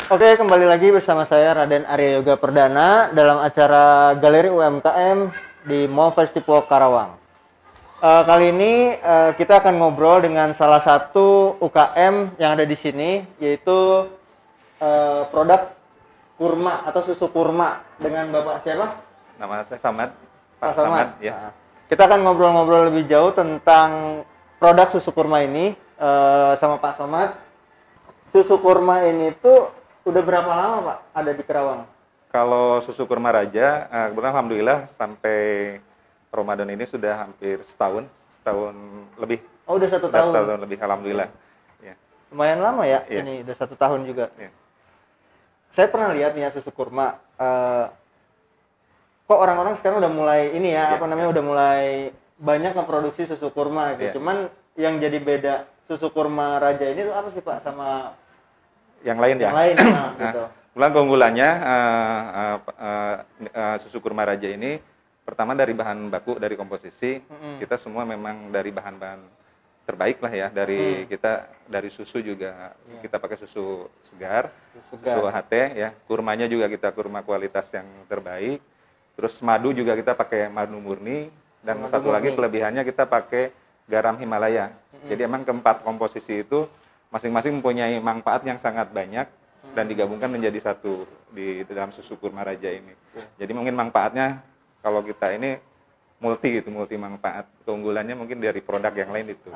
Oke, kembali lagi bersama saya Raden Arya Yoga Perdana dalam acara Galeri UMKM di Mall Festival Karawang. Kali ini kita akan ngobrol dengan salah satu UKM yang ada di sini, yaitu produk kurma atau susu kurma dengan Bapak siapa? Nama saya Samad. Pak Samad. Ya. Nah, kita akan ngobrol-ngobrol lebih jauh tentang produk susu kurma ini sama Pak Samad. Susu kurma ini tuh udah berapa lama Pak ada di Karawang? Kalau susu kurma raja, kebetulan alhamdulillah sampai Ramadan ini sudah hampir setahun lebih. Oh, udah satu tahun. Setahun lebih, alhamdulillah. Ya. Lumayan lama ya, Ya. ini udah 1 tahun juga. Ya. Saya pernah lihat nih ya susu kurma. Kok orang-orang sekarang udah mulai ini ya, udah mulai banyak ngeproduksi susu kurma gitu. Ya. Cuman yang jadi beda susu kurma raja ini tuh apa sih Pak sama Yang lain ya. yang lain? Nah, gitu. Kebetulan keunggulannya susu kurma raja ini pertama dari bahan baku, dari komposisi. Kita semua memang dari bahan-bahan terbaik lah ya, dari kita dari susu juga kita pakai susu segar, susu HT ya. Kurmanya juga kita kurma kualitas yang terbaik. Terus madu juga kita pakai madu murni, dan satu lagi kelebihannya kita pakai garam Himalaya. Jadi emang keempat komposisi itu masing-masing mempunyai manfaat yang sangat banyak dan digabungkan menjadi satu di dalam susu kurma raja ini. Jadi mungkin manfaatnya kalau kita ini multi manfaat. Keunggulannya mungkin dari produk yang lain itu.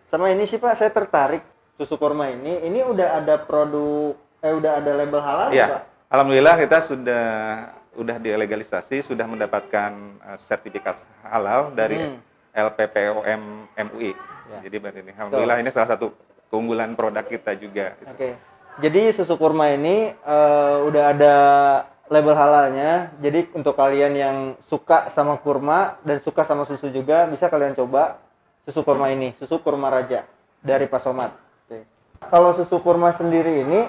Sama ini sih Pak, saya tertarik susu kurma ini. Ini udah ada produk, udah ada label halal ya, Pak? Alhamdulillah kita sudah dilegalisasi, sudah mendapatkan sertifikat halal dari LPPOM MUI. Jadi ini alhamdulillah ini salah satu keunggulan produk kita juga. Oke. Jadi susu kurma ini udah ada label halalnya. Jadi untuk kalian yang suka sama kurma dan suka sama susu juga, bisa kalian coba susu kurma ini, susu kurma raja dari Pak Somad. Oke. Kalau susu kurma sendiri ini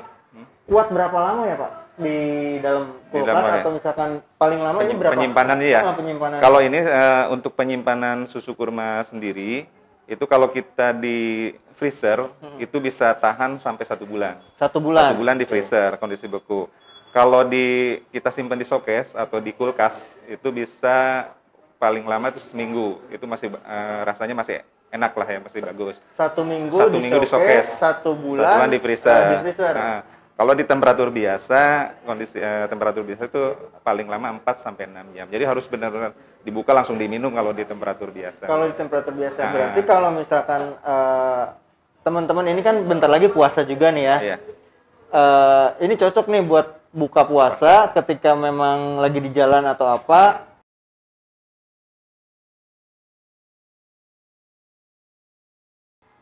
kuat berapa lama ya Pak di dalam kulkas atau misalkan paling lama ini berapa? Penyimpanannya ya. Penyimpanan. Kalau ini untuk penyimpanan susu kurma sendiri itu kalau kita di freezer itu bisa tahan sampai 1 bulan. 1 bulan. 1 bulan di freezer kondisi beku. Kalau kita simpan di showcase atau di kulkas itu bisa paling lama itu seminggu. Itu masih rasanya masih enak lah ya, masih bagus. 1 minggu, 1 minggu di showcase, 1 bulan di freezer. Nah, kalau di temperatur biasa, kondisi temperatur biasa itu paling lama 4 sampai 6 jam. Jadi harus benar-benar dibuka langsung diminum kalau di temperatur biasa. Kalau di temperatur biasa berarti kalau misalkan teman-teman ini kan bentar lagi puasa juga nih ya. Iya. Ini cocok nih buat buka puasa ketika memang lagi di jalan atau apa.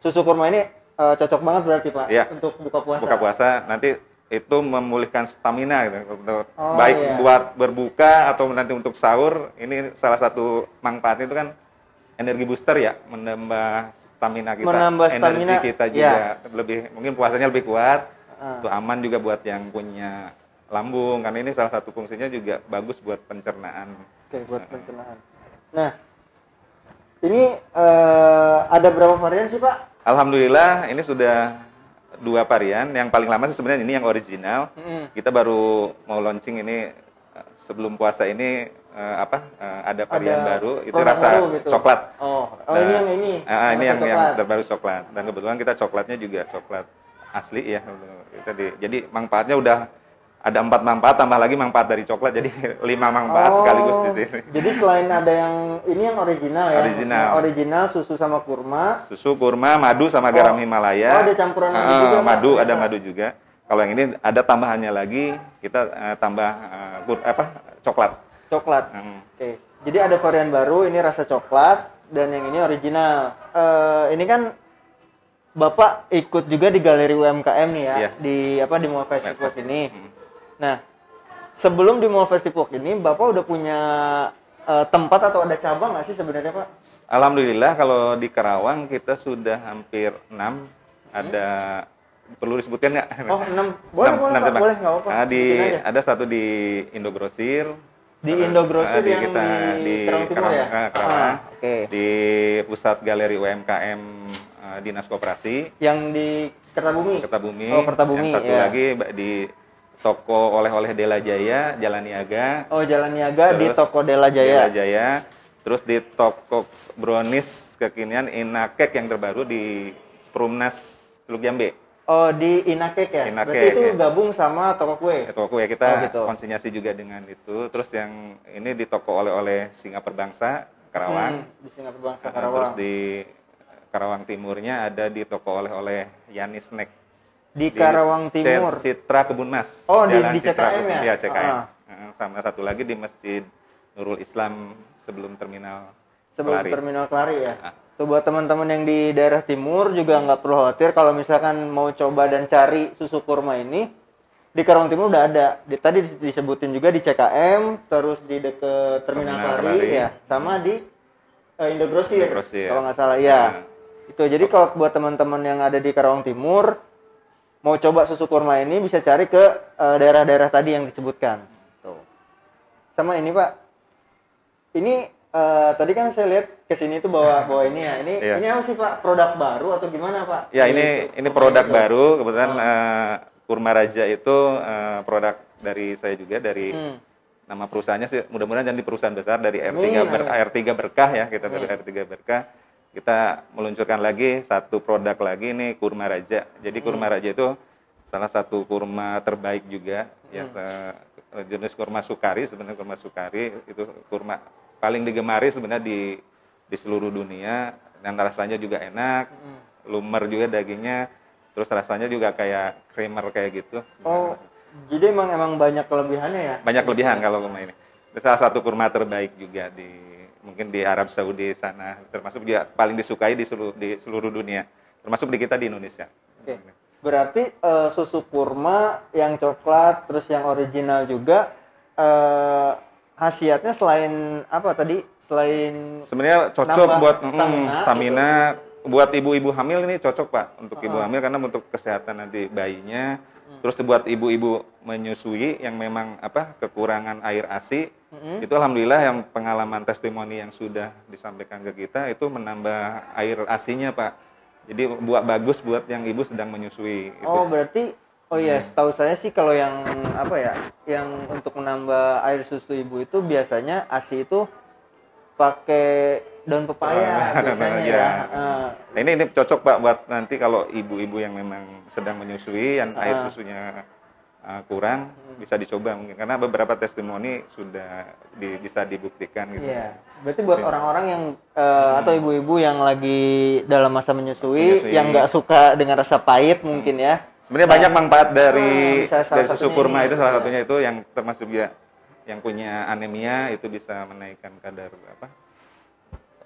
Susu kurma ini cocok banget berarti Pak untuk buka puasa. Buka puasa nanti itu memulihkan stamina gitu. Baik buat berbuka atau nanti untuk sahur. Ini salah satu manfaatnya itu kan energi booster ya, menambah stamina kita, energi kita juga lebih, mungkin puasanya lebih kuat. Itu aman juga buat yang punya lambung, karena ini salah satu fungsinya juga bagus buat pencernaan. Oke, buat pencernaan. Nah, ini ada berapa varian sih Pak? Alhamdulillah ini sudah 2 varian. Yang paling lama sih sebenarnya ini yang original. Kita baru mau launching ini sebelum puasa ini ada varian baru. Itu rasa gitu. Coklat. Ini yang ini. Ini yang terbaru coklat. Dan kebetulan kita coklatnya juga coklat asli ya. Jadi manfaatnya udah ada 4 manfaat, tambah lagi manfaat dari coklat, jadi 5 manfaat sekaligus di sini. Jadi selain ada yang ini yang original ya. Original susu sama kurma. Susu kurma, madu sama garam Himalaya. Ada campuran madu juga. Ada madu juga. Kalau yang ini ada tambahannya lagi, kita tambah coklat. Coklat. Oke. Jadi ada varian baru, ini rasa coklat, dan yang ini original. Ini kan Bapak ikut juga di Galeri UMKM nih ya, di Mall Festival ini. Nah, sebelum di Mall Festival ini, Bapak udah punya tempat atau ada cabang nggak sih sebenarnya Pak? Alhamdulillah kalau di Karawang kita sudah hampir 6. Ada, perlu disebutkan nggak? Oh, 6. Boleh, boleh, nggak apa-apa. Ada satu di Indogrosir. Di Indogrosir yang di Karawang Timur ya? Di Pusat Galeri UMKM Dinas Koperasi. Yang di Kertabumi. Kertabumi. Oh, Kertabumi. Yang satu ya. lagi di toko oleh-oleh Dela Jaya, Jalan Niaga. Oh, Jalan Niaga di Terus toko Dela Jaya. Dela Jaya. Terus di toko brownies kekinian Inakek yang terbaru di Perumnas Teluk Jambe. Oh, di Inakek ya? Inakek, Berarti itu ya. gabung sama toko kue? Toko kue kita Oh, gitu. konsinyasi juga dengan itu. Terus yang ini di toko oleh-oleh Singapura Bangsa, Karawang. Di Singapura Bangsa, Terus Karawang. di Karawang Timurnya ada di toko oleh-oleh Yani Snack. Di Karawang Timur? Citra Kebun Mas. Oh, Jalan di Citra CKM Kebun, ya? Iya, CKM. Sama satu lagi di Masjid Nurul Islam sebelum terminal Sebelum Kelari. terminal Kelari ya? Tuh buat teman-teman yang di daerah timur juga nggak perlu khawatir kalau misalkan mau coba dan cari susu kurma ini, di Karawang Timur udah ada. Tadi disebutin juga di CKM, terus di deket terminal Kelari ya, sama di Indogrosir, kalau nggak salah ya. Itu jadi kalau buat teman-teman yang ada di Karawang Timur mau coba susu kurma ini bisa cari ke daerah-daerah tadi yang disebutkan. Tuh. Sama ini Pak, ini tadi kan saya lihat kesini tuh bawa ini ya. Ini apa sih Pak? Produk baru atau gimana Pak? Ya ini produk baru. Kebetulan Kurma Raja itu produk dari saya juga dari nama perusahaannya sih. Mudah-mudahan jadi perusahaan besar dari R3 Berkah ya, kita dari R3 Berkah. Kita meluncurkan lagi satu produk lagi ini Kurma Raja. Jadi Kurma Raja itu salah satu kurma terbaik juga ya, jenis kurma sukari. Sebenarnya kurma sukari itu kurma paling digemari sebenarnya di seluruh dunia, dan rasanya juga enak, lumer juga dagingnya, terus rasanya juga kayak creamer kayak gitu. Oh, jadi emang banyak kelebihannya ya? Banyak kelebihan kalau kurma ini. Itu salah satu kurma terbaik juga mungkin di Arab Saudi sana, termasuk juga paling disukai di seluruh dunia, termasuk di kita di Indonesia. Oke. Berarti susu kurma yang coklat terus yang original juga khasiatnya selain apa tadi? Selain sebenarnya cocok buat gitu. stamina buat ibu-ibu hamil ini cocok Pak, untuk ibu hamil karena untuk kesehatan nanti bayinya. Terus buat ibu-ibu menyusui yang memang kekurangan air ASI, itu alhamdulillah yang pengalaman testimoni yang sudah disampaikan ke kita itu menambah air ASI-nya Pak. Jadi bagus buat yang ibu sedang menyusui. Oh, berarti setahu saya sih kalau yang yang untuk menambah air susu ibu itu biasanya ASI itu pakai daun pepaya biasanya ya. Nah, ini cocok Pak buat nanti kalau ibu-ibu yang memang sedang menyusui yang air susunya kurang, bisa dicoba mungkin karena beberapa testimoni sudah bisa dibuktikan gitu. Iya. Berarti buat orang-orang yang atau ibu-ibu yang lagi dalam masa menyusui yang nggak suka dengan rasa pahit mungkin ya. Sebenarnya banyak manfaat dari susu kurma itu, salah satunya itu yang termasuk juga yang punya anemia itu bisa menaikkan kadar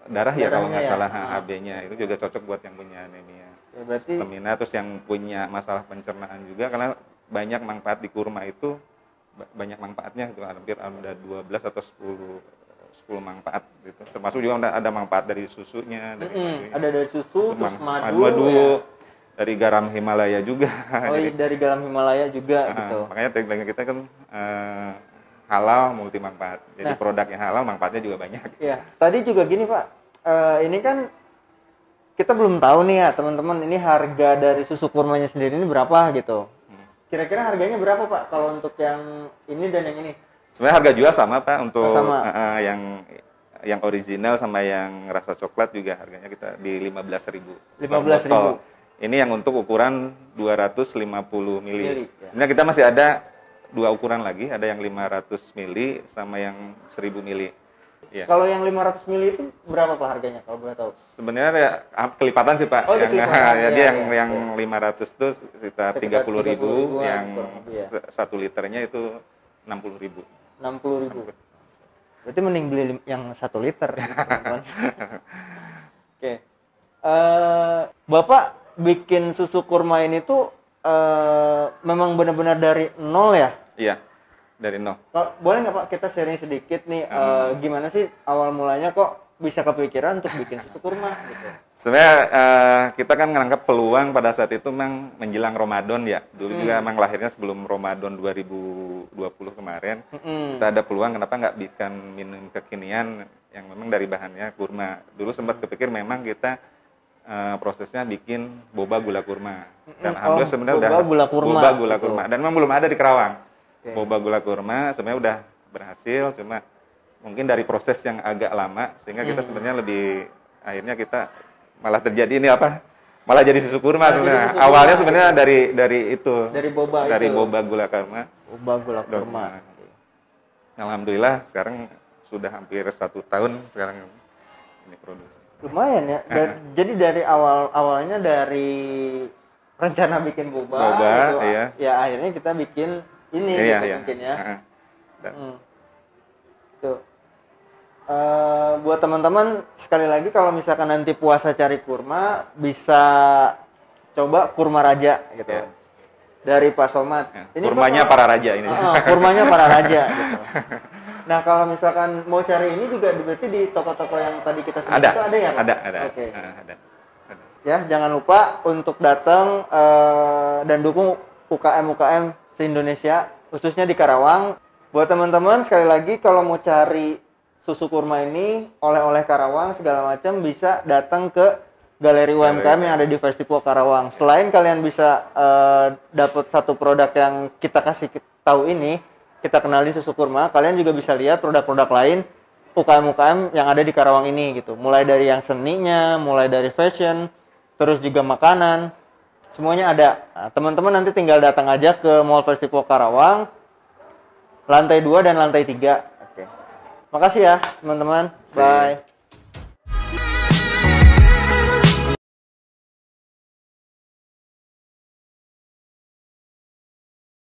darah ya kalau nggak salah HB-nya, itu juga cocok buat yang punya anemia. Ya, berarti stamina, terus yang punya masalah pencernaan juga karena banyak manfaat di kurma itu, banyak manfaatnya itu hampir ada 12 atau 10 manfaat gitu. Termasuk juga ada manfaat dari susunya, ada dari susu, terus madu ya. Dari garam Himalaya juga. Oh, dari garam Himalaya juga gitu. Makanya tagline kita kan halal multi manfaat. Jadi produk yang halal manfaatnya juga banyak. Iya. Tadi juga gini Pak, ini kan kita belum tahu nih ya teman-teman, ini harga dari susu kurmanya sendiri ini berapa gitu. Kira-kira harganya berapa Pak kalau untuk yang ini dan yang ini? Sebenarnya harga jual sama Pak untuk yang original sama yang rasa coklat juga harganya kita di 15.000. 15.000. Ini yang untuk ukuran 250 mili. Sebenarnya kita masih ada 2 ukuran lagi, ada yang 500 mili sama yang 1000 mili. Ya. Kalau yang 500 mili itu berapa Pak harganya kalau boleh tahu? Sebenarnya ya, kelipatan sih Pak. Oh, jadi yang 500 itu sekitar 30.000, yang 1 liternya itu 60.000. 60.000. Berarti mending beli yang 1 liter. Oke. Bapak bikin susu kurma ini tuh memang benar-benar dari nol ya? Iya, dari nol. Boleh nggak Pak kita sharing sedikit nih gimana sih awal mulanya kok bisa kepikiran untuk bikin susu kurma gitu? Sebenarnya kita kan menganggap peluang pada saat itu memang menjelang Ramadan ya. Dulu juga memang lahirnya sebelum Ramadan 2020 kemarin. Kita ada peluang kenapa nggak bikin minum kekinian yang memang dari bahannya kurma. Dulu sempat kepikir memang kita prosesnya bikin boba gula kurma. Dan alhamdulillah sebenarnya boba udah gula kurma. boba gula Gitu. kurma. Dan memang belum ada di Karawang. Oke. Boba gula kurma sebenarnya udah berhasil, cuma mungkin dari proses yang agak lama sehingga kita sebenarnya lebih akhirnya kita malah terjadi ini apa? Malah jadi susu kurma sebenarnya. Awalnya sebenarnya dari itu. Dari boba dari itu. boba gula kurma. Boba gula kurma. Alhamdulillah sekarang sudah hampir 1 tahun sekarang ini produksi. Lumayan ya. Jadi dari awalnya dari rencana bikin boba, gitu, iya. ya akhirnya kita bikin ini Iya, gitu iya. mungkin ya. Dan- Tuh. Buat teman-teman sekali lagi kalau misalkan nanti puasa cari kurma bisa coba kurma raja gitu. Iya. Dari Pak Somad. Ya, Ini kurmanya Pak, para raja ini. kurmanya para raja gitu. Nah, kalau misalkan mau cari ini juga berarti di toko-toko yang tadi kita sebut Ada, itu ada ya, Pak? ada. Oke. Ada. Ya, jangan lupa untuk datang dan dukung UKM-UKM se-Indonesia, khususnya di Karawang. Buat teman-teman, sekali lagi kalau mau cari susu kurma ini, oleh-oleh Karawang, segala macam, bisa datang ke Galeri UMKM yang ada di Festival Karawang. Selain kalian bisa dapat satu produk yang kita kasih tahu ini, kita kenalin susu kurma, kalian juga bisa lihat produk-produk lain UKM-UKM yang ada di Karawang ini gitu. Mulai dari yang seninya, mulai dari fashion, terus juga makanan, semuanya ada. Nah, teman-teman nanti tinggal datang aja ke Mall Festival Karawang, lantai 2 dan lantai 3. Oke. Makasih ya teman-teman. Bye.